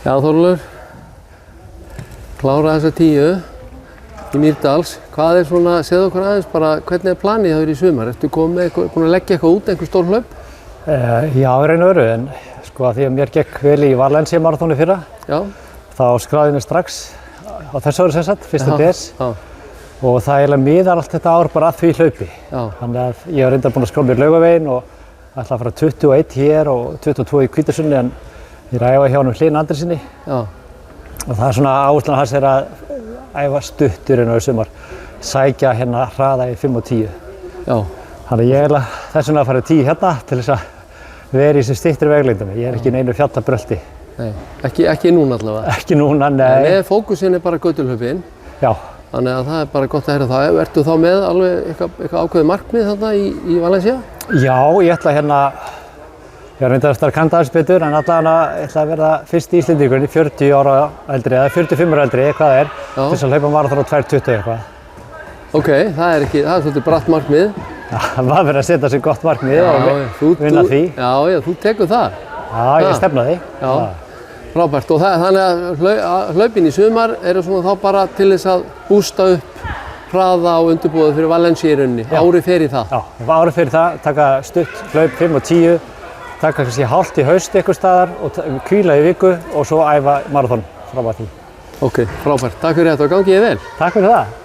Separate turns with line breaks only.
Já, Þorleifur, klára þessa 10 í Mýrdals. Hvað svona, segðu okkur aðeins bara, hvernig planið það í sumar? Ertu búin að leggja eitthvað út, einhver stór hlaup?
Já, raun og veru, en sko að því að mér gekk vel í Valencia marathónu fyrra, þá skráði ég mig strax á þessu ári sem sagt, 1. des. Og það eiginlega miðar allt þetta ár bara að því hlaupi. Þannig að ég hef reyndar búin að skrá mér Laugaveginn og ætla að fara 21 hér og 22 í Hvítasunni, en ég er að æfa hjá honum Hlyn Andréssyni. Og það er svona áherslan hans er að æfa stuttur í sumar, sækja hérna hraða í 5 og 10. Þannig að ég er þess vegna að fara 10 hérna til þess að vera í þessu styttri veglengdum. Ég er ekki í neinu fjallabrölti.
Nei, ekki núna allavega.
Ekki núna, nei.
Nei, fókusinn er bara götulhlaupin.
Já.
Þannig að það er bara gott að heyra það. Ertu þá með alveg eitthvað ákveðið markmið þarna í Valencia?
Já, ég ætla hérna, ég var reyndar að kanna aðeins betur, en allavega ég ætla að verða fyrsti Íslendingurinn 40 ára eldri eða 45 ára eldri, hvað það er, til þess að hlaupa maraþon á 2:20 eitthvað.
Ok, það er svolítið bratt markmið.
Já, maður verður að setja sér gott markmið og vinna því.
Já, þú tekur það.
Já, ég stefna því.
Já, frábært. Og þannig að hlaupin í sumar eru svona þá bara til þess að bústa upp hraða og undirbúið fyrir Valencia í rauninni. Árið fer í það. Já,
árið fer í það, taka stutt hlaup 5 og 10, taka kannski hálft í haust einhvers staðar og hvíla í viku og svo æfa maraþon fram að því.
Ok, frábært. Takk fyrir þetta og gangi þér vel.
Takk fyrir það.